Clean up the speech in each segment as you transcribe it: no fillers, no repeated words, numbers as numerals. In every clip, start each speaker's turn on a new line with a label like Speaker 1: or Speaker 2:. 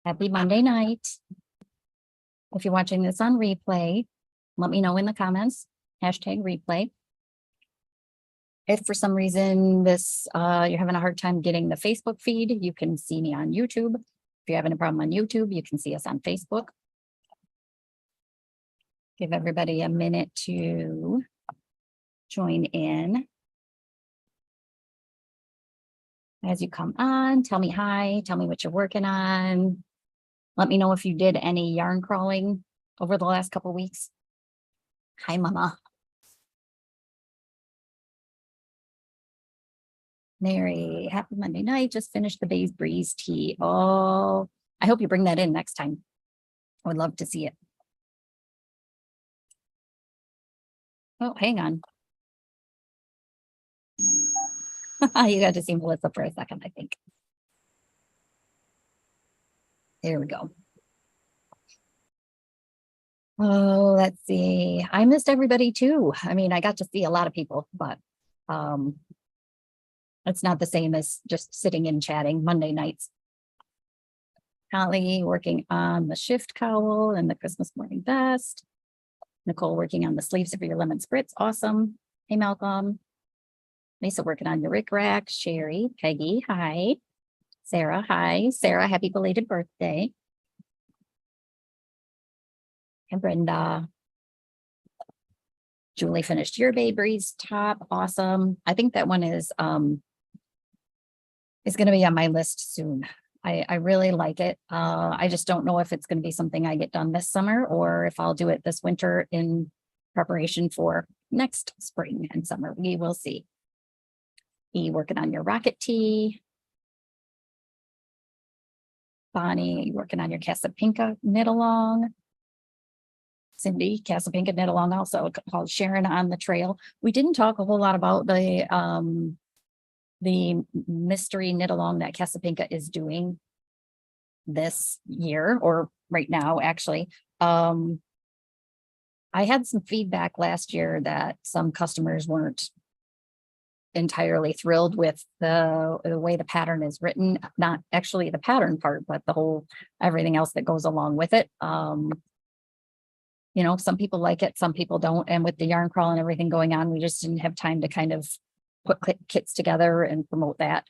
Speaker 1: Happy Monday night. If you're watching this on replay, let me know in the comments, #replay. If for some reason you're having a hard time getting the Facebook feed, you can see me on YouTube. If you're having a problem on YouTube, you can see us on Facebook. Give everybody a minute to join in. As you come on, tell me hi, tell me what you're working on. Let me know if you did any yarn crawling over the last couple of weeks. Hi, Mama. Mary, happy Monday night. Just finished the Bays Breeze tea. Oh, I hope you bring that in next time. I would love to see it. Oh, hang on. You got to see Melissa for a second, I think. There we go. Oh, let's see. I missed everybody too. I mean, I got to see a lot of people, but it's not the same as just sitting and chatting Monday nights. Holly working on the shift cowl and the Christmas morning vest. Nicole working on the sleeves of your lemon spritz. Awesome. Hey, Malcolm. Lisa working on your Rick Rack. Sherry, Peggy, hi. Sarah, hi. Sarah, happy belated birthday. And Brenda. Julie finished your Bay Breeze top. Awesome. I think that one is going to be on my list soon. I really like it. I just don't know if it's going to be something I get done this summer or if I'll do it this winter in preparation for next spring and summer. We will see. E working on your rocket tee. Bonnie working on your Casapinka knit along. Cindy, Casapinka knit along, also called Sharon on the Trail. We didn't talk a whole lot about the mystery knit along that Casapinka is doing this year, or right now, actually. I had some feedback last year that some customers weren't entirely thrilled with the way the pattern is written, not actually the pattern part, but the whole everything else that goes along with it. You know, some people like it, some people don't. And with the yarn crawl and everything going on, we just didn't have time to kind of put kits together and promote that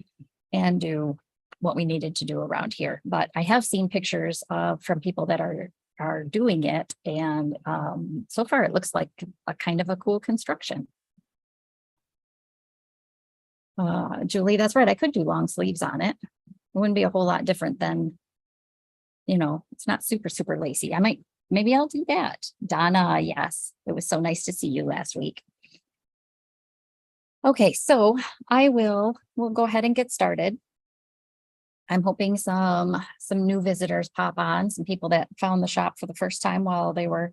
Speaker 1: and do what we needed to do around here. But I have seen pictures from people that are doing it. And so far it looks like a kind of a cool construction. Julie, that's right. I could do long sleeves on it. It wouldn't be a whole lot different than, you know, it's not super, super lacy. Maybe I'll do that. Donna, yes. It was so nice to see you last week. Okay, so we'll go ahead and get started. I'm hoping some new visitors pop on, some people that found the shop for the first time while they were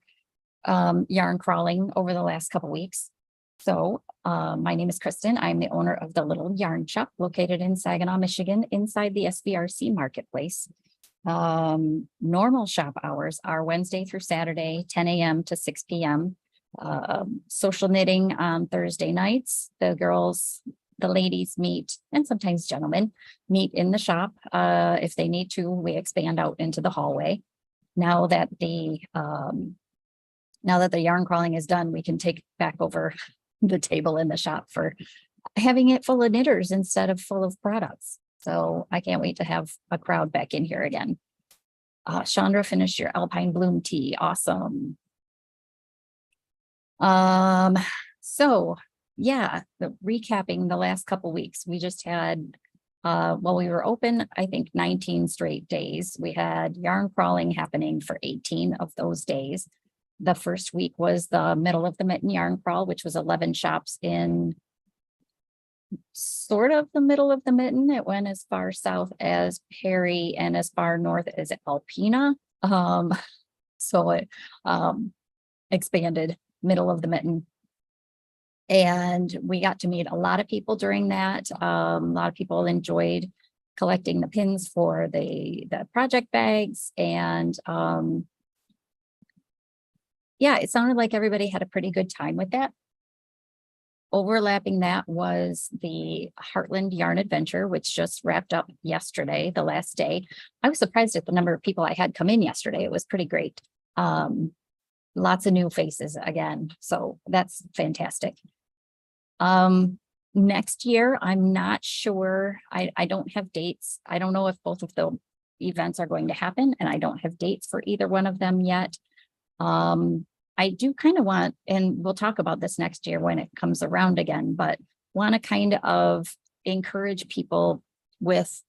Speaker 1: yarn crawling over the last couple weeks. So my name is Kristen. I'm the owner of the Little Yarn Shop located in Saginaw, Michigan, inside the SBRC marketplace. Normal shop hours are Wednesday through Saturday, 10 a.m. to 6 p.m. Social knitting on Thursday nights. The girls, the ladies meet, and sometimes gentlemen meet in the shop. If they need to, we expand out into the hallway. Now that the yarn crawling is done, we can take back over the table in the shop for having it full of knitters instead of full of products. So I can't wait to have a crowd back in here again. Chandra finished your Alpine Bloom tea. Awesome. So yeah, recapping the last couple weeks, we just had, we were open, I think 19 straight days. We had yarn crawling happening for 18 of those days. The first week was the middle of the mitten yarn crawl, which was 11 shops in sort of the middle of the mitten. It went as far south as Perry and as far north as Alpena. So it expanded middle of the mitten. And we got to meet a lot of people during that. A lot of people enjoyed collecting the pins for the project bags. And yeah, it sounded like everybody had a pretty good time with that. overlapping that was the Heartland Yarn Adventure, which just wrapped up yesterday, the last day. I was surprised at the number of people I had come in yesterday. It was pretty great. Lots of new faces again, so that's fantastic. Next year, I'm not sure. I don't have dates. I don't know if both of the events are going to happen, and I don't have dates for either one of them yet. I do kind of want, and we'll talk about this next year when it comes around again, but want to kind of encourage people with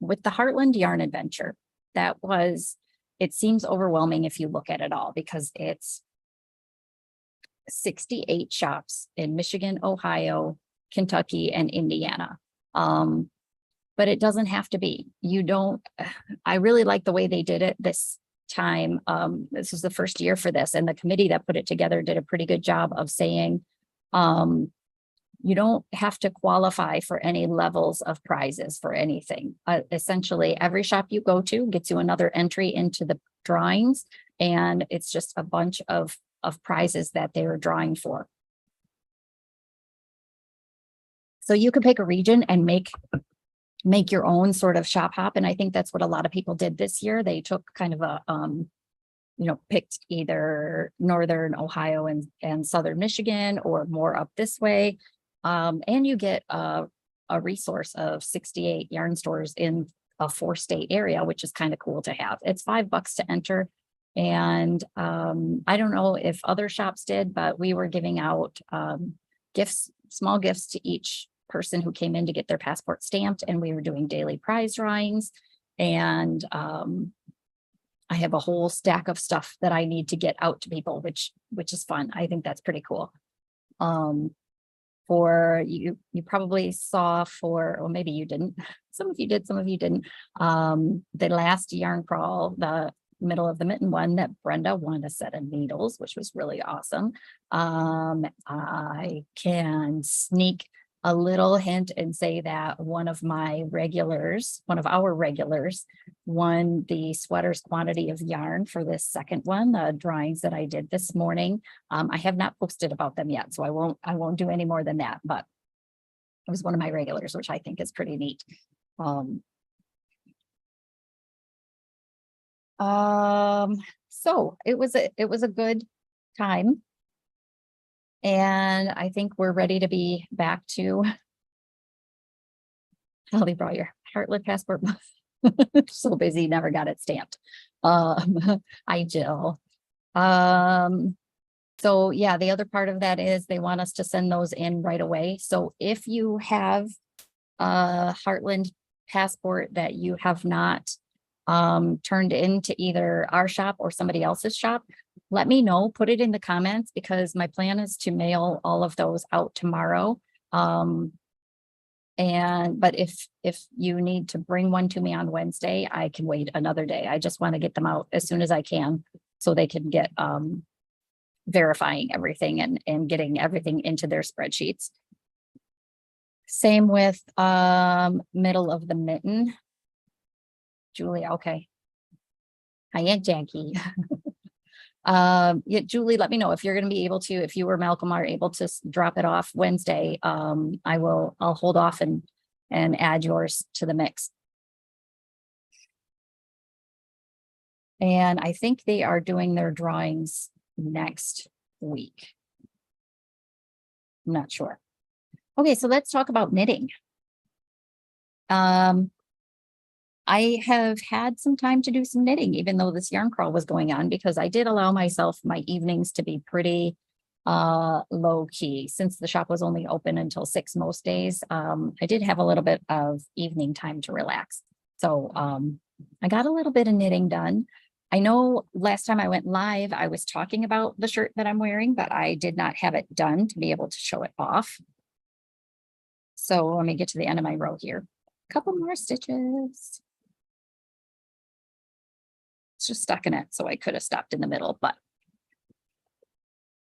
Speaker 1: the Heartland Yarn Adventure. That was, it seems overwhelming if you look at it all, because it's 68 shops in Michigan, Ohio, Kentucky, and Indiana. But it doesn't have to be. You don't, I really like the way they did it this time. This was the first year for this, and the committee that put it together did a pretty good job of saying, you don't have to qualify for any levels of prizes for anything. Essentially, every shop you go to gets you another entry into the drawings, and it's just a bunch of prizes that they were drawing for. So you could pick a region and make your own sort of shop hop. And I think that's what a lot of people did this year. They took kind of a, picked either Northern Ohio and Southern Michigan, or more up this way. And you get a resource of 68 yarn stores in a 4-state area, which is kind of cool to have. It's $5 to enter. And I don't know if other shops did, but we were giving out gifts, small gifts to each person who came in to get their passport stamped, and we were doing daily prize drawings. And I have a whole stack of stuff that I need to get out to people, which is fun. I think that's pretty cool. For you probably saw or maybe you didn't. Some of you did, some of you didn't. The last yarn crawl, the middle of the mitten one, that Brenda won a set of needles, which was really awesome. I can sneak a little hint and say that one of our regulars won the sweaters quantity of yarn for this second one, the drawings that I did this morning. I have not posted about them yet, so I won't do any more than that, but it was one of my regulars, which I think is pretty neat. So it was a good time. And I think we're ready to be back to. Holly brought your Heartland passport. So busy, never got it stamped. Hi, Jill. So yeah, the other part of that is they want us to send those in right away. So if you have a Heartland passport that you have not turned into either our shop or somebody else's shop, let me know, put it in the comments, because my plan is to mail all of those out tomorrow. But if you need to bring one to me on Wednesday, I can wait another day. I just want to get them out as soon as I can, so they can get verifying everything and getting everything into their spreadsheets. Same with middle of the mitten. Julie, okay. Hi, Aunt Jackie. Yeah, Julie, let me know if you're going to be able to, if you or Malcolm are able to drop it off Wednesday. I'll hold off and add yours to the mix. And I think they are doing their drawings next week. I'm not sure. Okay, so let's talk about knitting. I have had some time to do some knitting, even though this yarn crawl was going on, because I did allow myself my evenings to be pretty low key. Since the shop was only open until 6 most days, I did have a little bit of evening time to relax. So I got a little bit of knitting done. I know last time I went live, I was talking about the shirt that I'm wearing, but I did not have it done to be able to show it off. So let me get to the end of my row here. A couple more stitches. It's just stuck in it, so I could have stopped in the middle, but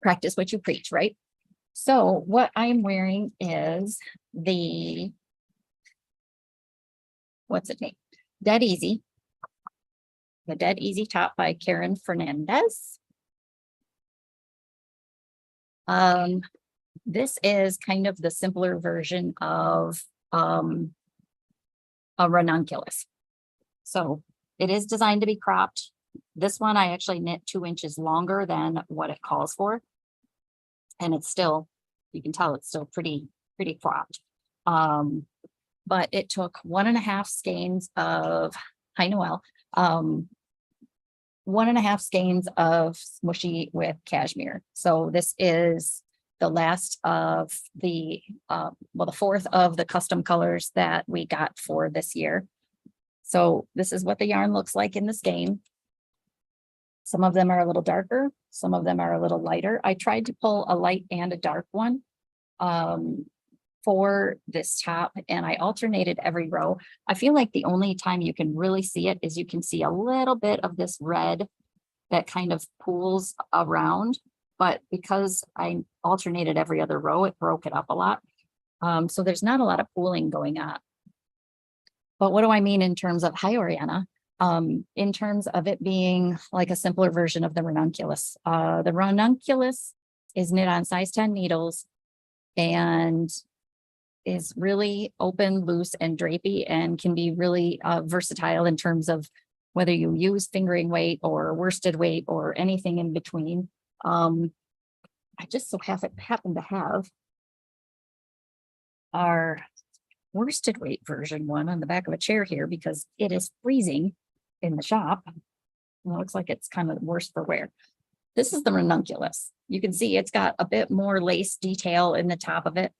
Speaker 1: practice what you preach, right? So what I'm wearing is the, what's it name? Dead Easy. The Dead Easy top by Karen Fernandez. This is kind of the simpler version of a ranunculus. So it is designed to be cropped. This one I actually knit 2 inches longer than what it calls for. And it's still, you can tell it's still pretty cropped. But it took 1.5 skeins of, hi Noel, 1.5 skeins of Smooshy with cashmere. So this is the last of the, the 4th of the custom colors that we got for this year. So this is what the yarn looks like in the skein. Some of them are a little darker, some of them are a little lighter. I tried to pull a light and a dark one for this top, and I alternated every row. I feel like the only time you can really see it is you can see a little bit of this red that kind of pools around, but because I alternated every other row, it broke it up a lot. So there's not a lot of pooling going on. But what do I mean in terms of, hi Oriana, in terms of it being like a simpler version of the ranunculus? The ranunculus is knit on size 10 needles and is really open, loose, and drapey, and can be really versatile in terms of whether you use fingering weight or worsted weight or anything in between. I just so happen to have our worsted weight version one on the back of a chair here because it is freezing in the shop. It looks like it's kind of worse for wear. This is the ranunculus. You can see it's got a bit more lace detail in the top of it.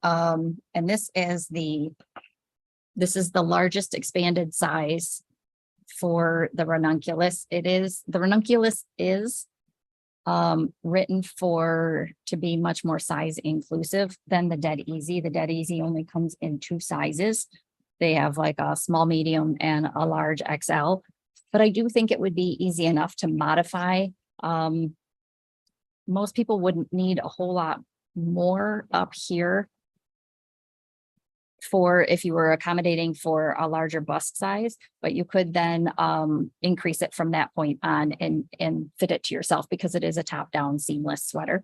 Speaker 1: And this is the largest expanded size for the ranunculus. The ranunculus is written to be much more size inclusive than the Dead Easy. The Dead Easy only comes in 2 sizes. They have like a small, medium, and a large XL. But I do think it would be easy enough to modify. Most people wouldn't need a whole lot more up here for if you were accommodating for a larger bust size, but you could then increase it from that point on and fit it to yourself because it is a top-down seamless sweater.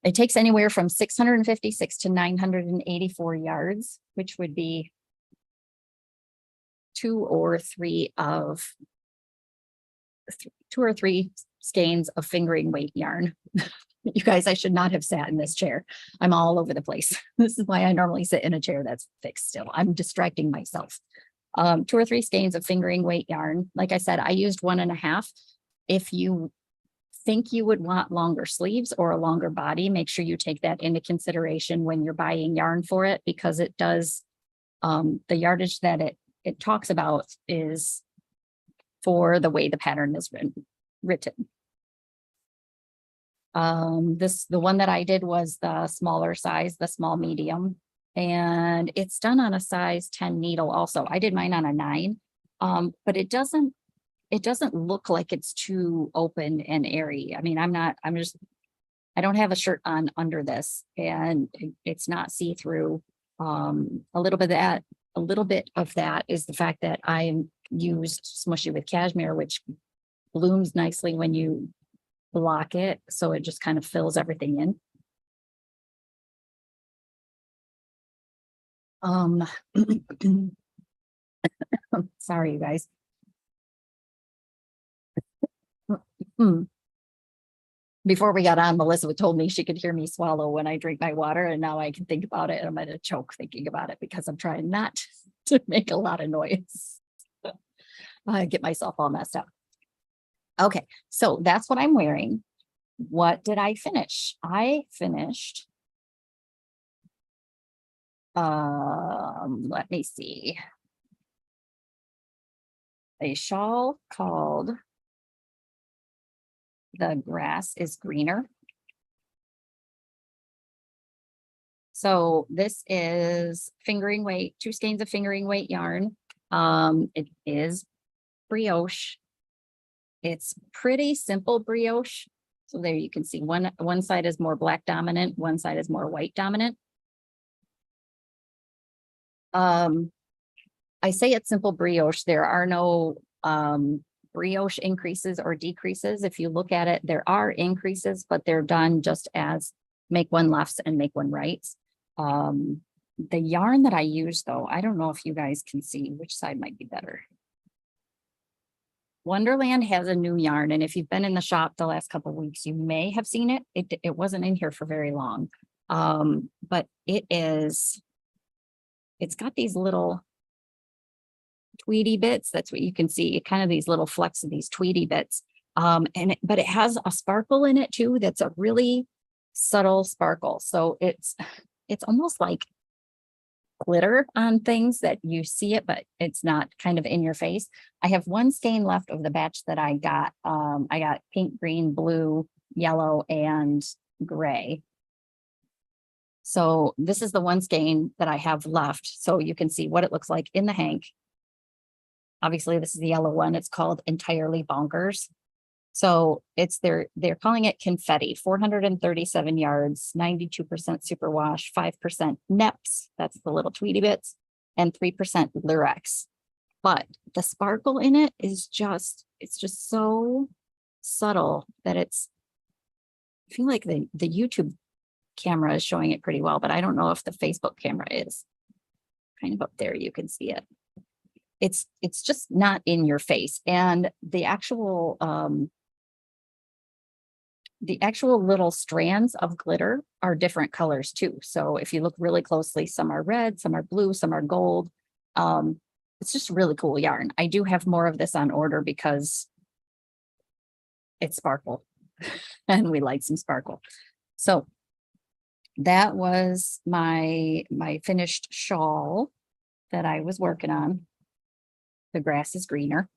Speaker 1: It takes anywhere from 656 to 984 yards, which would be 2 or 3 skeins of fingering weight yarn. You guys, I should not have sat in this chair. I'm all over the place. This is why I normally sit in a chair that's fixed still. I'm distracting myself. 2 or 3 skeins of fingering weight yarn. Like I said, I used 1.5. If you think you would want longer sleeves or a longer body, make sure you take that into consideration when you're buying yarn for it, because it does, the yardage that it talks about is for the way the pattern is written. The one that I did was the smaller size, the small medium, and it's done on a size 10 needle also. I did mine on a 9, but it doesn't look like it's too open and airy. I mean, I don't have a shirt on under this, and it's not see-through. A little bit of that is the fact that I used Smooshy with cashmere, which blooms nicely when you block it, so it just kind of fills everything in. Sorry, you guys. Before we got on, Melissa told me she could hear me swallow when I drink my water, and now I can think about it, and I'm gonna choke thinking about it because I'm trying not to make a lot of noise. I get myself all messed up. Okay, so that's what I'm wearing. What did I finish? I finished, let me see, a shawl called The Grass is Greener. So this is fingering weight, 2 skeins of fingering weight yarn. It is brioche. It's pretty simple brioche. So there you can see one side is more black dominant, one side is more white dominant. I say it's simple brioche. There are no brioche increases or decreases. If you look at it, there are increases, but they're done just as make one lefts and make one rights. The yarn that I use though, I don't know if you guys can see which side might be better. Wonderland has a new yarn, and if you've been in the shop the last couple of weeks, you may have seen it. It wasn't in here for very long. But it's got these little tweedy bits. That's what you can see, kind of these little flecks of these tweedy bits. But it has a sparkle in it too. That's a really subtle sparkle. So it's almost like glitter on things that you see it, but it's not kind of in your face. I have one skein left of the batch that I got. I got pink, green, blue, yellow, and gray. So this is the one skein that I have left. So you can see what it looks like in the hank. Obviously, this is the yellow one. It's called Entirely Bonkers. So they're calling it confetti, 437 yards, 92% superwash, 5% neps, that's the little tweety bits, and 3% Lurex. But the sparkle in it is it's just so subtle that I feel like the YouTube camera is showing it pretty well, but I don't know if the Facebook camera is. Kind of up there, you can see it. It's just not in your face. And the actual little strands of glitter are different colors too. So if you look really closely, some are red, some are blue, some are gold. It's just really cool yarn. I do have more of this on order because it's sparkle and we like some sparkle. So that was my finished shawl that I was working on. The grass is greener.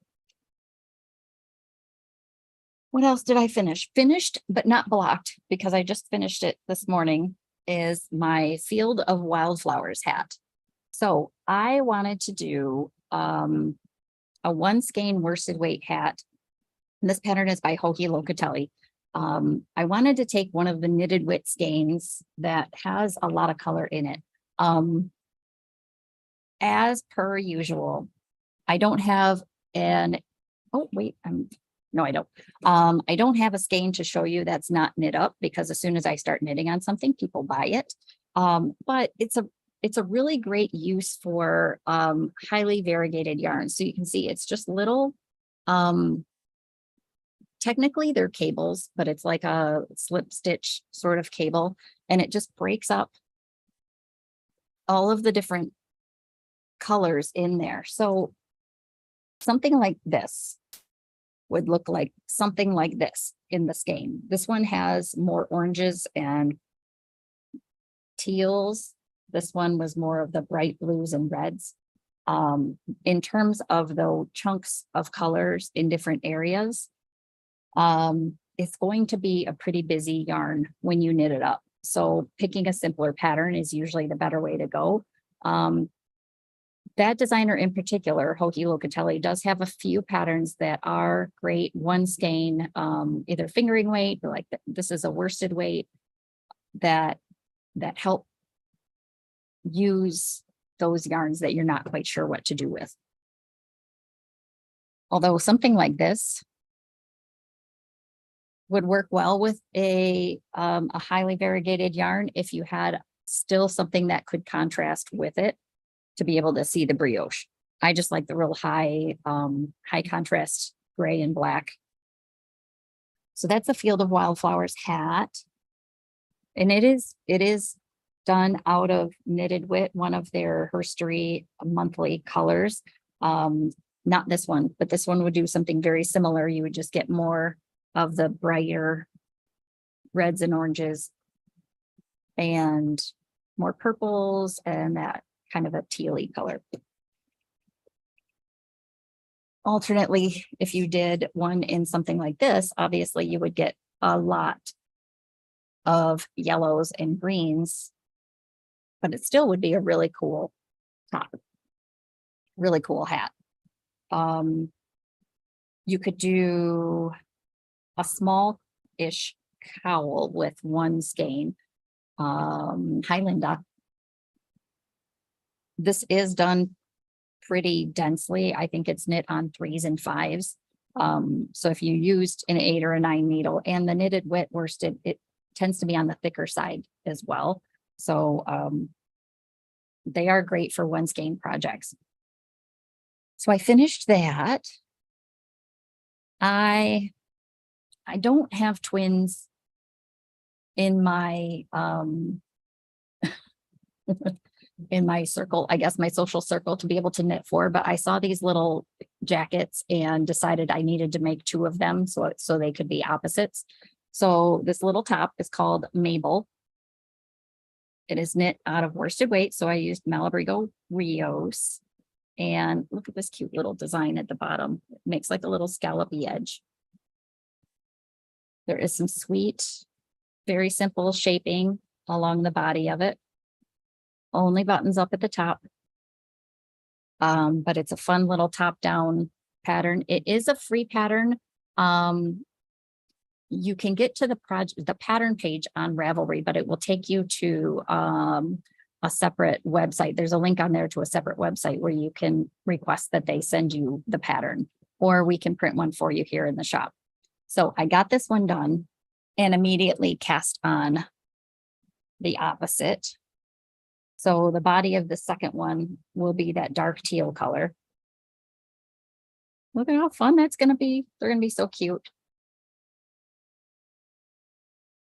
Speaker 1: What else did I finish? Finished, but not blocked, because I just finished it this morning, is my Field of Wildflowers hat. So I wanted to do a one skein worsted weight hat. And this pattern is by Joji Locatelli. I wanted to take one of the knitted wit skeins that has a lot of color in it. As per usual, I don't have no, I don't. I don't have a skein to show you that's not knit up, because as soon as I start knitting on something, people buy it. But it's a really great use for highly variegated yarns. So you can see it's just little, technically they're cables, but it's like a slip stitch sort of cable, and it just breaks up all of the different colors in there. So something like this would look like something like this in the skein. This one has more oranges and teals. This one was more of the bright blues and reds. In terms of the chunks of colors in different areas, it's going to be a pretty busy yarn when you knit it up. So picking a simpler pattern is usually the better way to go. That designer in particular, Joji Locatelli, does have a few patterns that are great one skein, either fingering weight, or like this is a worsted weight that help use those yarns that you're not quite sure what to do with. Although something like this would work well with a highly variegated yarn if you had still something that could contrast with it to be able to see the brioche. I just like the real high contrast gray and black. So that's the Field of Wildflowers hat. And it is done out of Knitted Wit, one of their Herstory monthly colors. Not this one, but this one would do something very similar. You would just get more of the brighter reds and oranges and more purples and that kind of a tealy color. Alternately, if you did one in something like this, obviously you would get a lot of yellows and greens, but it still would be a really cool top, really cool hat. You could do a small-ish cowl with one skein. Hi, Linda. This is done pretty densely. I think it's knit on 3s and 5s. So if you used an 8 or a 9 needle, and the knitted wet worsted, it tends to be on the thicker side as well. So they are great for one skein projects. So I finished that. I don't have twins in my in my circle, I guess my social circle, to be able to knit for, but I saw these little jackets and decided I needed to make 2 of them so they could be opposites. So this little top is called Mabel. It is knit out of worsted weight, so I used Malabrigo Rios. And look at this cute little design at the bottom. It makes like a little scallopy edge. There is some sweet, very simple shaping along the body of it. Only buttons up at the top. But it's a fun little top-down pattern. It is a free pattern. You can get to the pattern page on Ravelry, but it will take you to a separate website. There's a link on there to a separate website where you can request that they send you the pattern, or we can print one for you here in the shop. So I got this one done and immediately cast on the opposite. So the body of the second one will be that dark teal color. Look at how fun that's going to be. They're going to be so cute.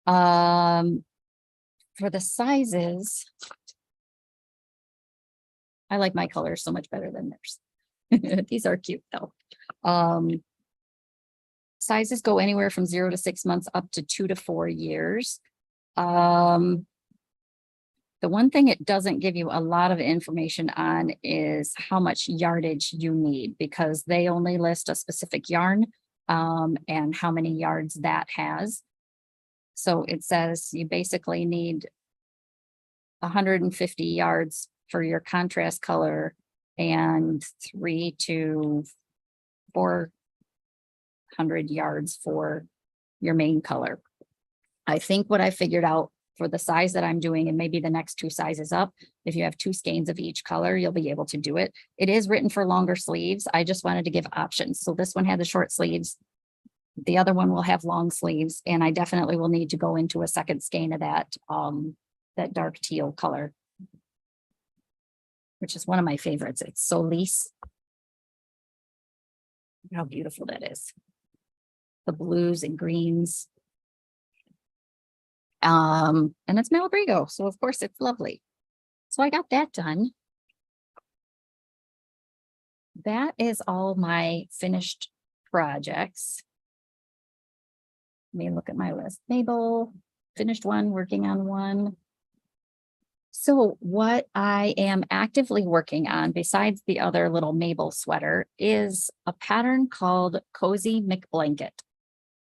Speaker 1: For the sizes, I like my colors so much better than theirs. These are cute though. Sizes go anywhere from 0 to 6 months up to 2 to 4 years. The one thing it doesn't give you a lot of information on is how much yardage you need, because they only list a specific yarn and how many yards that has. So it says you basically need 150 yards for your contrast color and 300 to 400 yards for your main color. I think what I figured out for the size that I'm doing, and maybe the next 2 sizes up, if you have 2 skeins of each color, you'll be able to do it. It is written for longer sleeves. I just wanted to give options. So this one had the short sleeves. The other one will have long sleeves, and I definitely will need to go into a second skein of that dark teal color, which is one of my favorites. It's Solis. Look how beautiful that is. The blues and greens. And it's Malabrigo, so of course it's lovely. So I got that done. That is all my finished projects. Let me look at my list. Mabel, finished one, working on one. So what I am actively working on, besides the other little Mabel sweater, is a pattern called Cozy McBlanket.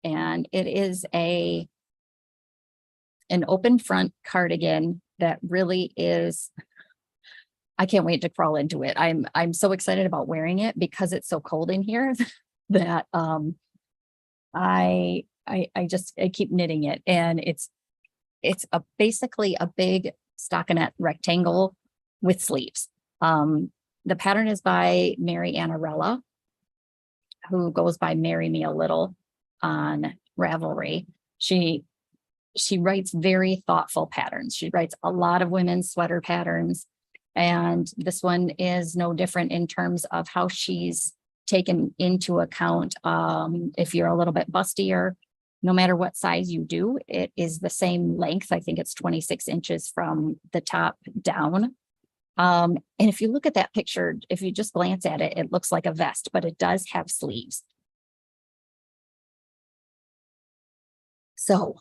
Speaker 1: And it is an open front cardigan that really is, I can't wait to crawl into it. I'm so excited about wearing it because it's so cold in here that I keep knitting it, and it's basically a big stockinette rectangle with sleeves. The pattern is by Mary Annarella, who goes by Marry Me a Little on Ravelry. She writes very thoughtful patterns. She writes a lot of women's sweater patterns, and this one is no different in terms of how she's taken into account if you're a little bit bustier, no matter what size you do, it is the same length. I think it's 26 inches from the top down. And if you look at that picture, if you just glance at it, it looks like a vest, but it does have sleeves. So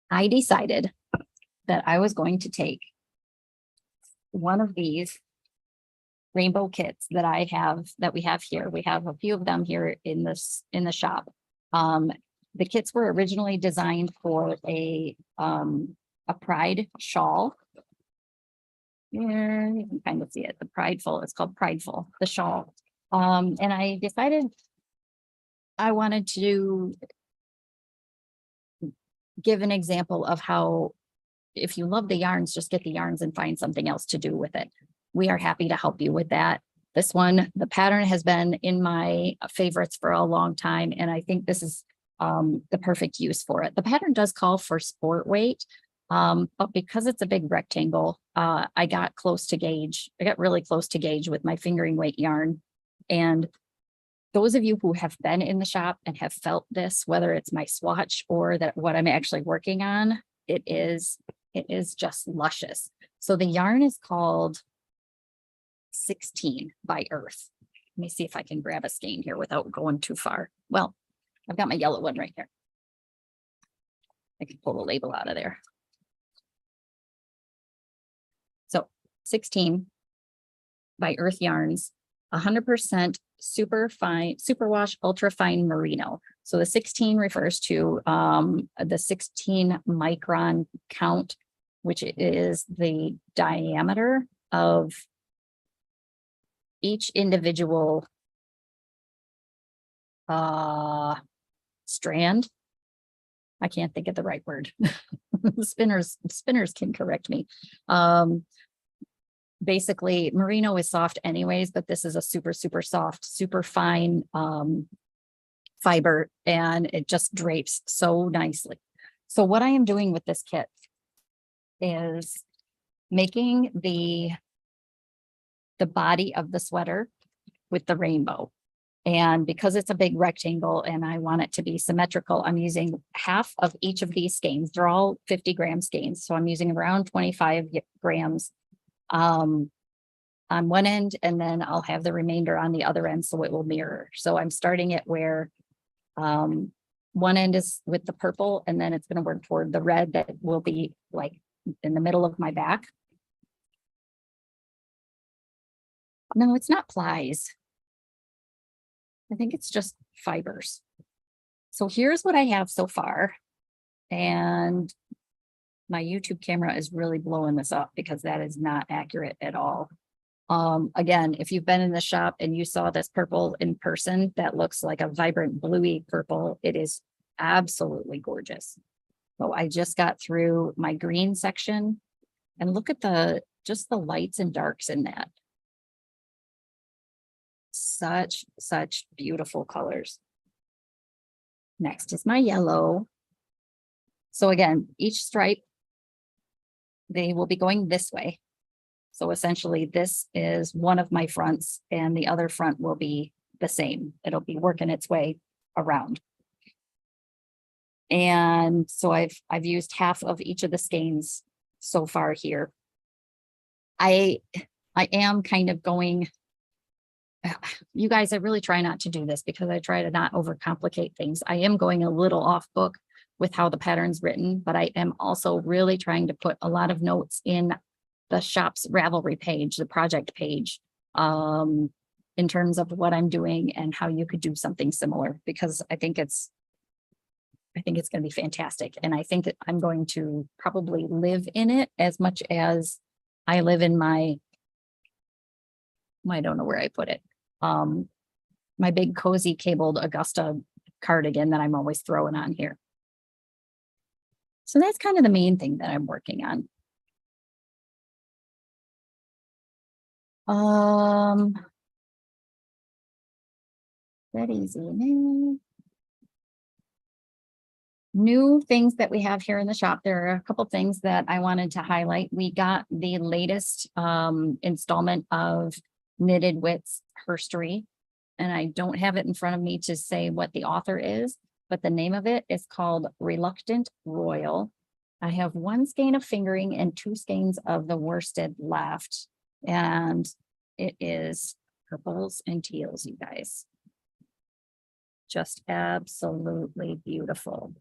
Speaker 1: I decided that I was going to take one of these rainbow kits that we have here. We have a few of them here in the shop. The kits were originally designed for a pride shawl. Here you can kind of see it, the Prideful. It's called Prideful, the shawl. And I decided I wanted to give an example of how, if you love the yarns, just get the yarns and find something else to do with it. We are happy to help you with that. This one, the pattern has been in my favorites for a long time, and I think this is the perfect use for it. The pattern does call for sport weight, but because it's a big rectangle, I got close to gauge. I got really close to gauge with my fingering weight yarn. And those of you who have been in the shop and have felt this, whether it's my swatch or that what I'm actually working on, it is just luscious. So the yarn is called 16 by Earth. Let me see if I can grab a skein here without going too far. Well, I've got my yellow one right here. I can pull the label out of there. So 16 by Earth Yarns, 100% superwash ultra fine merino. So the 16 refers to the 16 micron count, which is the diameter of each individual strand. I can't think of the right word. Spinners can correct me. Basically, merino is soft anyways, but this is a super soft, super fine fiber, and it just drapes so nicely. So what I am doing with this kit is making the body of the sweater with the rainbow. And because it's a big rectangle and I want it to be symmetrical, I'm using half of each of these skeins. They're all 50-gram skeins. So I'm using around 25 grams on one end, and then I'll have the remainder on the other end so it will mirror. So I'm starting it where one end is with the purple, and then it's going to work toward the red that will be like in the middle of my back. No, it's not plies. I think it's just fibers. So here's what I have so far. And my YouTube camera is really blowing this up because that is not accurate at all. Again, if you've been in the shop and you saw this purple in person, that looks like a vibrant bluey purple. It is absolutely gorgeous. So I just got through my green section, and look at just the lights and darks in that. Such beautiful colors. Next is my yellow. So again, each stripe, they will be going this way. So essentially this is one of my fronts, and the other front will be the same. It'll be working its way around. And so I've used half of each of the skeins so far here. I am kind of going, you guys, I really try not to do this because I try to not overcomplicate things. I am going a little off book with how the pattern's written, but I am also really trying to put a lot of notes in the shop's Ravelry page, the project page, in terms of what I'm doing and how you could do something similar, because I think it's going to be fantastic. And I think that I'm going to probably live in it as much as I live in I don't know where I put it. My big cozy cabled Augusta cardigan that I'm always throwing on here. So that's kind of the main thing that I'm working on. That easy. New things that we have here in the shop. There are a couple things that I wanted to highlight. We got the latest installment of Knitted Wits Herstory, and I don't have it in front of me to say what the author is, but the name of it is called Reluctant Royal. I have one skein of fingering and 2 skeins of the worsted left, and it is purples and teals, you guys. Just absolutely beautiful.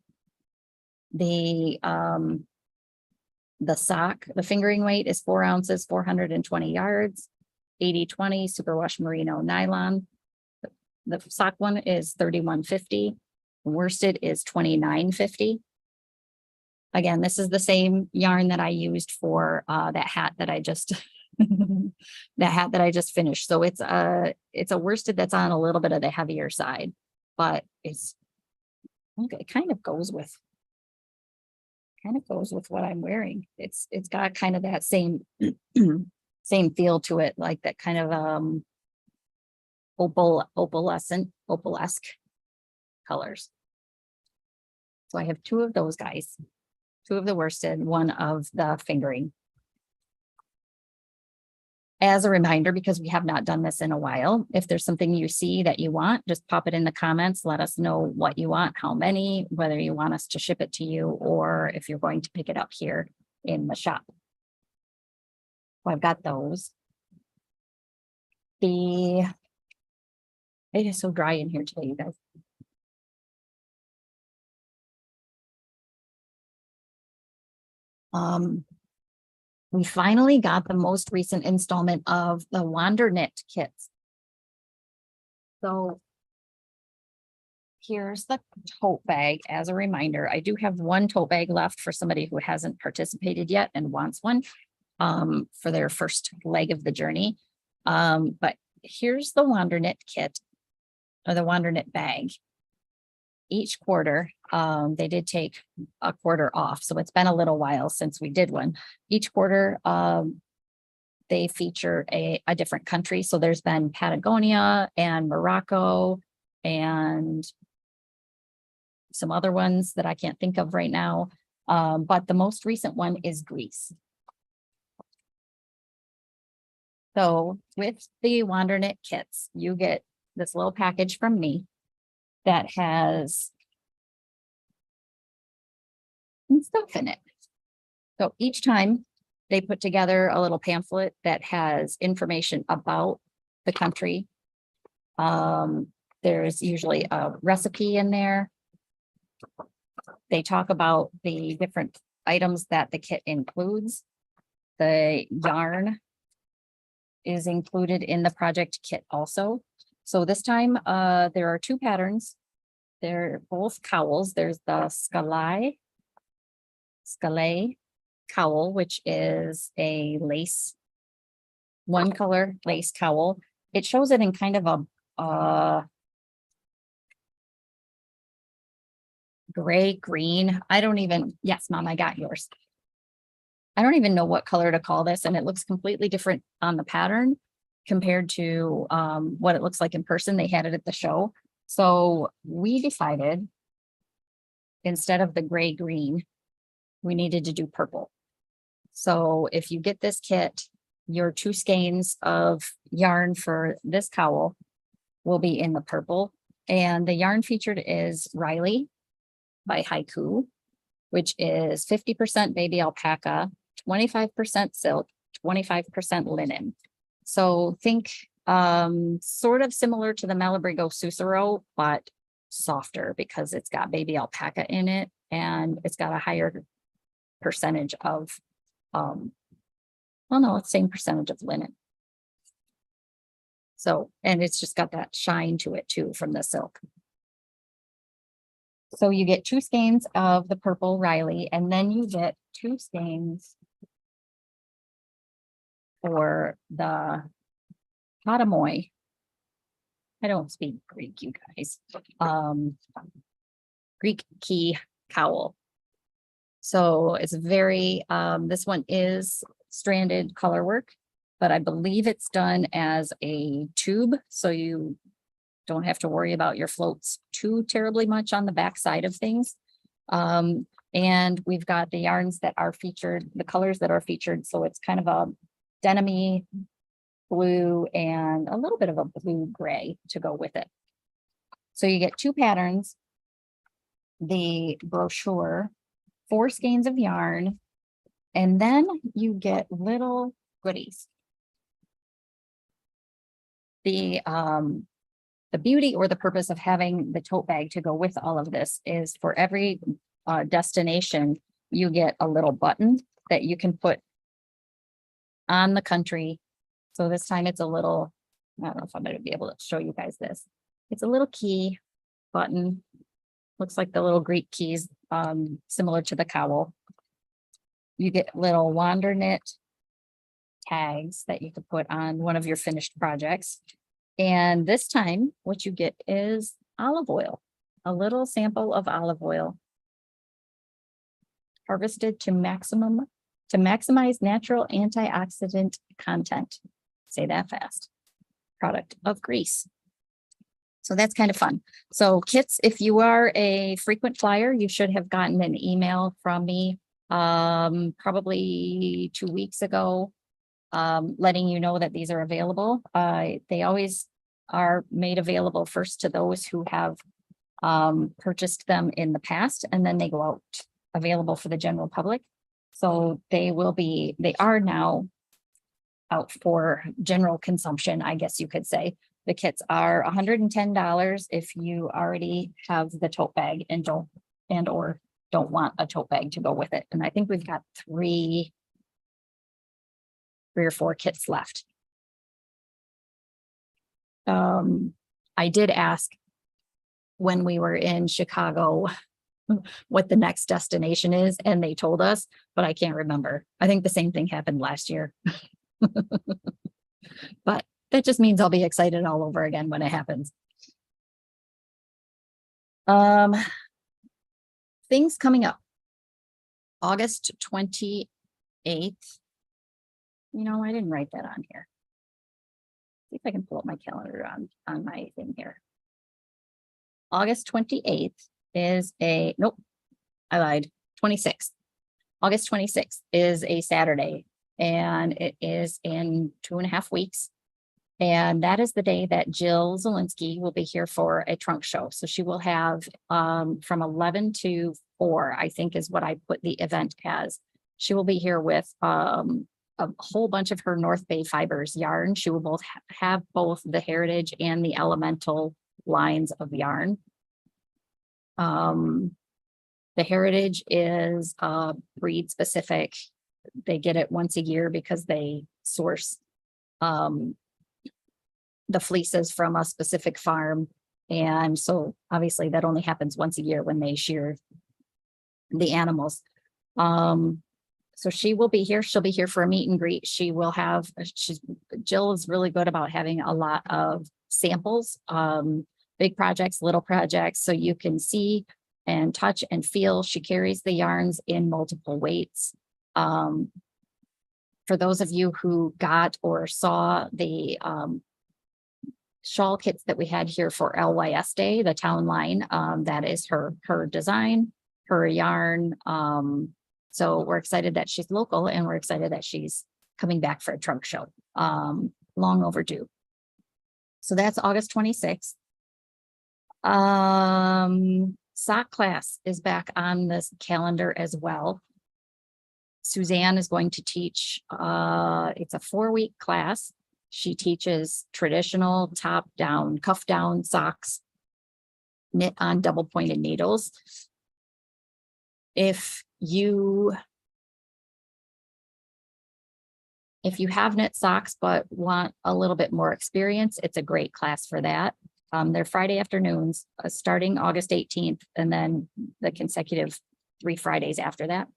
Speaker 1: The sock, the fingering weight is 4 ounces, 420 yards, 80/20 superwash merino nylon. The sock one is 31.50. Worsted is 29.50. Again, this is the same yarn that I used for that hat that I just finished. So it's a worsted that's on a little bit of the heavier side, but it kind of goes with what I'm wearing. It's got kind of that same same feel to it, like that kind of opalescent colors. So I have two of those guys, two of the worsted, one of the fingering. As a reminder, because we have not done this in a while, if there's something you see that you want, just pop it in the comments. Let us know what you want, how many, whether you want us to ship it to you, or if you're going to pick it up here in the shop. So I've got those. It is so dry in here today, you guys. We finally got the most recent installment of the Wander Knit kits. So here's the tote bag as a reminder. I do have one tote bag left for somebody who hasn't participated yet and wants one for their first leg of the journey. But here's the Wander Knit kit, or the Wander Knit bag. Each quarter, they did take a quarter off. So it's been a little while since we did one. Each quarter, they feature a different country. So there's been Patagonia and Morocco and some other ones that I can't think of right now. But the most recent one is Greece. So with the Wander Knit kits, you get this little package from me that has some stuff in it. So each time they put together a little pamphlet that has information about the country. There's usually a recipe in there. They talk about the different items that the kit includes. The yarn is included in the project kit also. So this time, there are two patterns. They're both cowls. There's the Scalay cowl, which is a lace, one color lace cowl. It shows it in kind of a gray green. Yes, Mom, I got yours. I don't even know what color to call this, and it looks completely different on the pattern compared to what it looks like in person. They had it at the show. So we decided instead of the gray green, we needed to do purple. So if you get this kit, your 2 skeins of yarn for this cowl will be in the purple. And the yarn featured is Riley by Haiku, which is 50% baby alpaca, 25% silk, 25% linen. So think sort of similar to the Malabrigo Sucero, but softer because it's got baby alpaca in it and it's got a higher percentage of, well, no, it's same percentage of linen. So, and it's just got that shine to it too from the silk. So you get 2 skeins of the purple Riley, and then you get 2 skeins for the Patamoy. I don't speak Greek, you guys. Greek key cowl. So it's very, this one is stranded color work, but I believe it's done as a tube. So you don't have to worry about your floats too terribly much on the back side of things. And we've got the yarns that are featured, the colors that are featured. So it's kind of a denim-y blue and a little bit of a blue gray to go with it. So you get 2 patterns, the brochure, 4 skeins of yarn, and then you get little goodies. The beauty or the purpose of having the tote bag to go with all of this is for every destination, you get a little button that you can put on the country. So this time it's a little, I don't know if I'm going to be able to show you guys this. It's a little key button. Looks like the little Greek keys, similar to the cowl. You get little Wander Knit tags that you could put on one of your finished projects. And this time what you get is olive oil, a little sample of olive oil harvested to maximize natural antioxidant content. Say that fast. Product of Greece. So that's kind of fun. So kits, if you are a frequent flyer, you should have gotten an email from me probably 2 weeks ago, letting you know that these are available. They always are made available first to those who have purchased them in the past, and then they go out available for the general public. So they are now out for general consumption, I guess you could say. The kits are $110 if you already have the tote bag and or don't want a tote bag to go with it. And I think we've got three or four kits left. I did ask when we were in Chicago what the next destination is, and they told us, but I can't remember. I think the same thing happened last year. But that just means I'll be excited all over again when it happens. Things coming up. August 28th. You know, I didn't write that on here. See if I can pull up my calendar on my thing here. August 28th is nope, I lied, 26th. August 26th is a Saturday, and it is in 2.5 weeks. And that is the day that Jill Zielinski will be here for a trunk show. So she will have from 11 to 4, I think is what I put the event as. She will be here with a whole bunch of her North Bay Fibers yarn. She will both have both the Heritage and the Elemental lines of yarn. The Heritage is breed specific. They get it once a year because they source the fleeces from a specific farm. And so obviously that only happens once a year when they shear the animals. So she will be here. She'll be here for a meet and greet. Jill is really good about having a lot of samples, big projects, little projects, so you can see and touch and feel. She carries the yarns in multiple weights. For those of you who got or saw the shawl kits that we had here for LYS Day, the town line, that is her design, her yarn. So we're excited that she's local, and we're excited that she's coming back for a trunk show. Long overdue. So that's August 26th. Sock class is back on this calendar as well. Suzanne is going to teach, it's a 4-week class. She teaches traditional top down, cuff down socks, knit on double pointed needles. If you have knit socks but want a little bit more experience, it's a great class for that. They're Friday afternoons, starting August 18th, and then the consecutive 3 Fridays after that.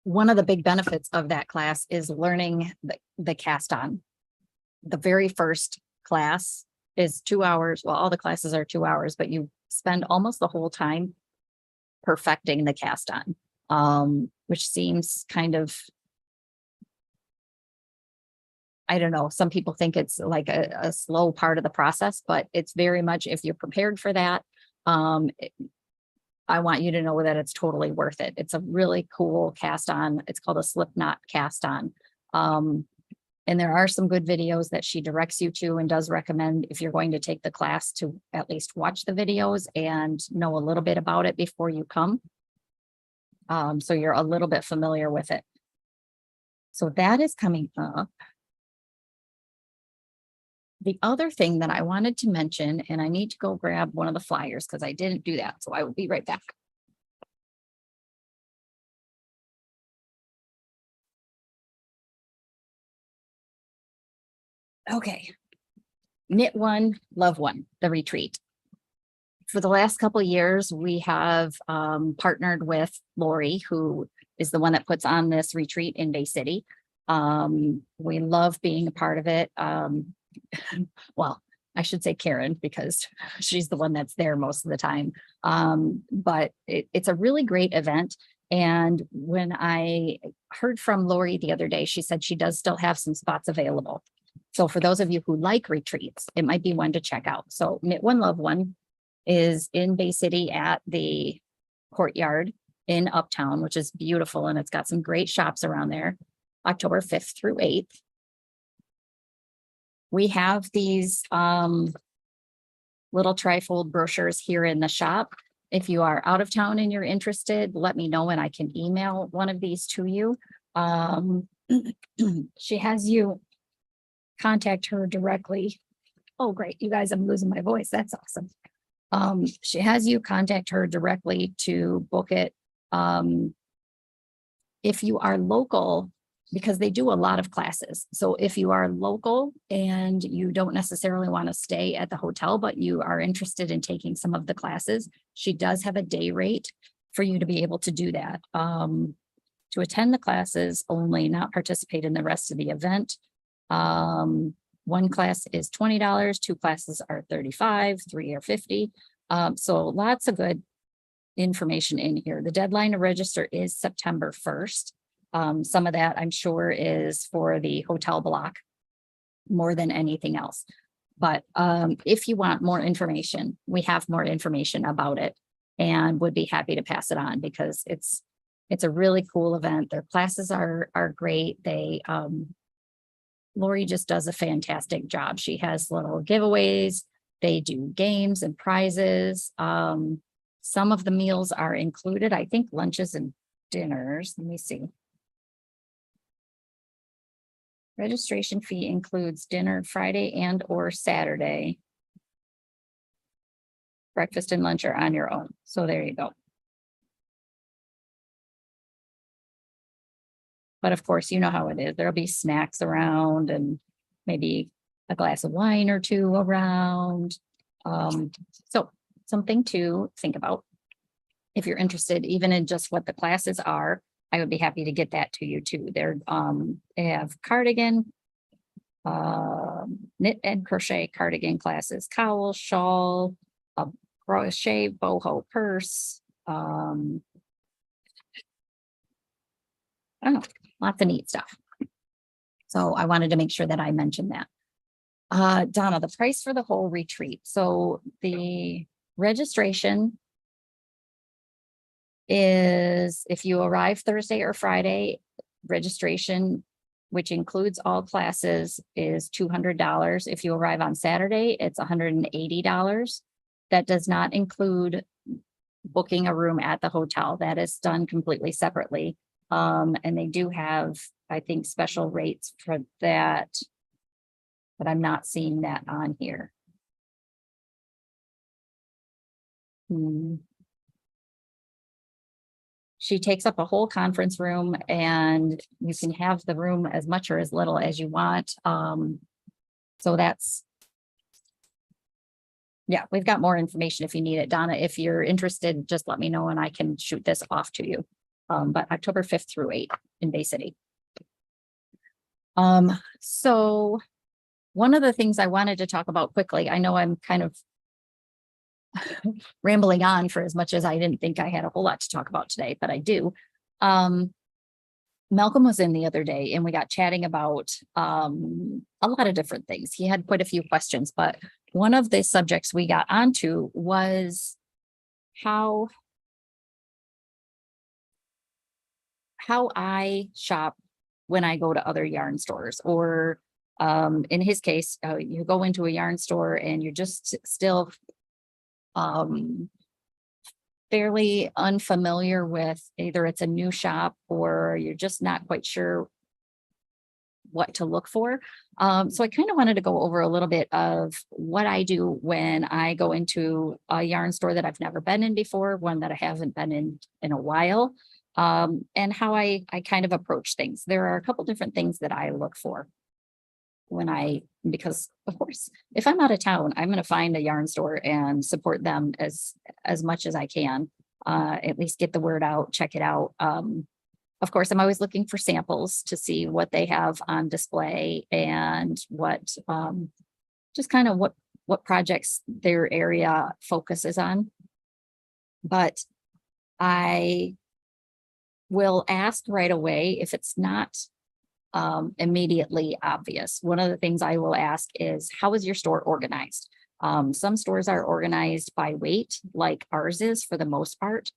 Speaker 1: One of the big benefits of that class is learning the cast on. The very first class is 2 hours. Well, all the classes are 2 hours, but you spend almost the whole time perfecting the cast on, which seems kind of, I don't know, some people think it's like a slow part of the process, but it's very much, if you're prepared for that, I want you to know that it's totally worth it. It's a really cool cast on. It's called a slip knot cast on. And there are some good videos that she directs you to, and does recommend, if you're going to take the class, to at least watch the videos and know a little bit about it before you come. So you're a little bit familiar with it. So that is coming up. The other thing that I wanted to mention, and I need to go grab one of the flyers because I didn't do that. So I will be right back. Okay. Knit One, Love One, the retreat. For the last couple of years, we have partnered with Lori, who is the one that puts on this retreat in Bay City. We love being a part of it. Well, I should say Karen, because she's the one that's there most of the time. But it's a really great event. And when I heard from Lori the other day, she said she does still have some spots available. So for those of you who like retreats, it might be one to check out. So Knit One Love One is in Bay City at the Courtyard in Uptown, which is beautiful. And it's got some great shops around there, October 5th through 8th. We have these little trifold brochures here in the shop. If you are out of town and you're interested, let me know and I can email one of these to you. She has you contact her directly. Oh, great. You guys, I'm losing my voice. That's awesome. She has you contact her directly to book it. If you are local, because they do a lot of classes. So if you are local and you don't necessarily want to stay at the hotel, but you are interested in taking some of the classes, she does have a day rate for you to be able to do that. To attend the classes only, not participate in the rest of the event. One class is $20, 2 classes are $35, 3 are $50. So lots of good information in here. The deadline to register is September 1st. Some of that I'm sure is for the hotel block more than anything else. But if you want more information, we have more information about it and would be happy to pass it on because it's a really cool event. Their classes are great. They Lori just does a fantastic job. She has little giveaways. They do games and prizes. Some of the meals are included. I think lunches and dinners. Let me see. Registration fee includes dinner Friday and or Saturday. Breakfast and lunch are on your own. So there you go. But of course, you know how it is. There'll be snacks around and maybe a glass of wine or two around. So something to think about. If you're interested, even in just what the classes are, I would be happy to get that to you too. They have cardigan, knit and crochet cardigan classes, cowl, shawl, a crochet boho purse. I don't know, lots of neat stuff. So I wanted to make sure that I mentioned that. Donna, the price for the whole retreat. So the registration is if you arrive Thursday or Friday, registration, which includes all classes, is $200. If you arrive on Saturday, it's $180. That does not include booking a room at the hotel. That is done completely separately. And they do have, I think, special rates for that, but I'm not seeing that on here. She takes up a whole conference room and you can have the room as much or as little as you want. So that's, yeah, we've got more information if you need it. Donna, if you're interested, just let me know and I can shoot this off to you. But October 5th through 8th in Bay City. So one of the things I wanted to talk about quickly, I know I'm kind of rambling on for as much as I didn't think I had a whole lot to talk about today, but I do. Malcolm was in the other day and we got chatting about a lot of different things. He had quite a few questions, but one of the subjects we got onto was how I shop when I go to other yarn stores, or in his case, you go into a yarn store and you're just still fairly unfamiliar with either it's a new shop or you're just not quite sure what to look for. So I kind of wanted to go over a little bit of what I do when I go into a yarn store that I've never been in before, one that I haven't been in a while, and how I kind of approach things. There are a couple different things that I look for because of course, if I'm out of town, I'm going to find a yarn store and support them as much as I can, at least get the word out, check it out. Of course, I'm always looking for samples to see what they have on display and what, just kind of what projects their area focuses on. But I will ask right away if it's not immediately obvious. One of the things I will ask is, how is your store organized? Some stores are organized by weight, like ours is for the most part.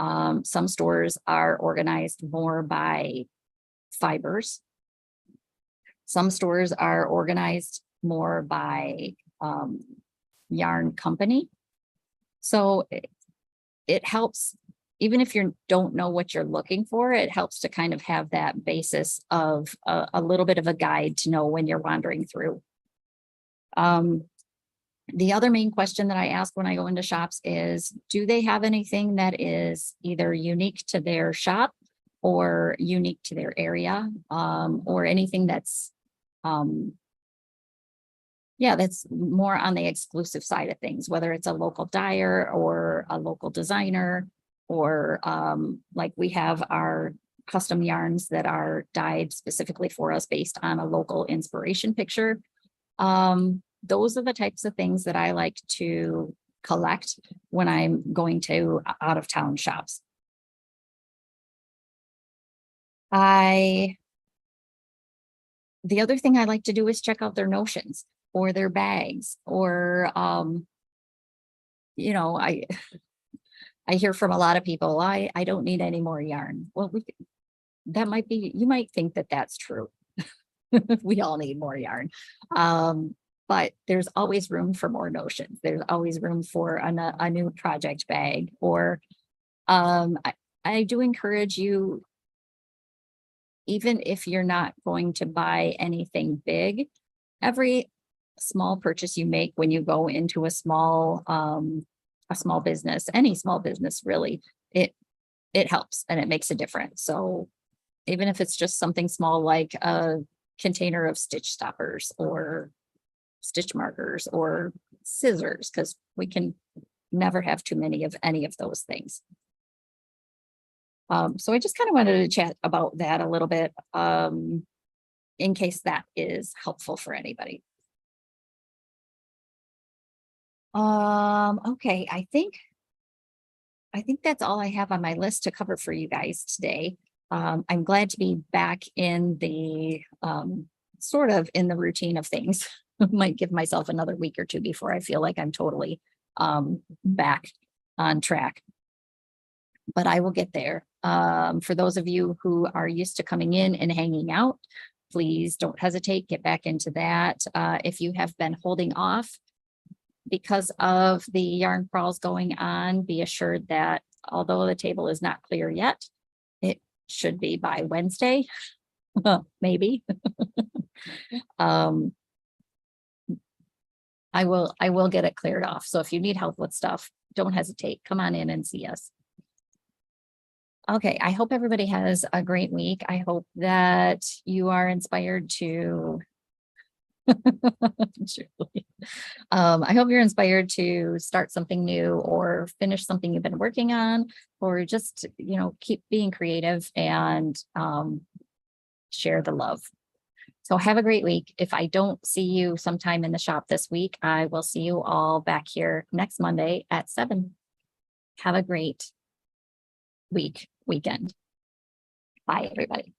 Speaker 1: Some stores are organized more by fibers. Some stores are organized more by yarn company. So it helps, even if you don't know what you're looking for, it helps to kind of have that basis of a little bit of a guide to know when you're wandering through. The other main question that I ask when I go into shops is, do they have anything that is either unique to their shop or unique to their area, or anything that's, yeah, that's more on the exclusive side of things, whether it's a local dyer or a local designer, or like we have our custom yarns that are dyed specifically for us based on a local inspiration picture. Those are the types of things that I like to collect when I'm going to out of town shops. The other thing I like to do is check out their notions or their bags, or you know, I hear from a lot of people, I don't need any more yarn. Well, that might be, you might think that that's true. We all need more yarn. But there's always room for more notions. There's always room for a new project bag, or I do encourage you, even if you're not going to buy anything big, every small purchase you make when you go into a small business, any small business really, it helps and it makes a difference. So even if it's just something small like a container of stitch stoppers or stitch markers or scissors, because we can never have too many of any of those things. So I just kind of wanted to chat about that a little bit, in case that is helpful for anybody. Okay, I think that's all I have on my list to cover for you guys today. I'm glad to be back in the sort of in the routine of things. Might give myself another week or two before I feel like I'm totally back on track. But I will get there. For those of you who are used to coming in and hanging out, please don't hesitate, get back into that. If you have been holding off because of the yarn crawls going on, be assured that although the table is not clear yet, it should be by Wednesday, maybe. I will get it cleared off. So if you need help with stuff, don't hesitate. Come on in and see us. Okay, I hope everybody has a great week. I hope that you are inspired to I hope you're inspired to start something new or finish something you've been working on, or just, keep being creative and share the love. So have a great week. If I don't see you sometime in the shop this week, I will see you all back here next Monday at 7. Have a great weekend. Bye, everybody.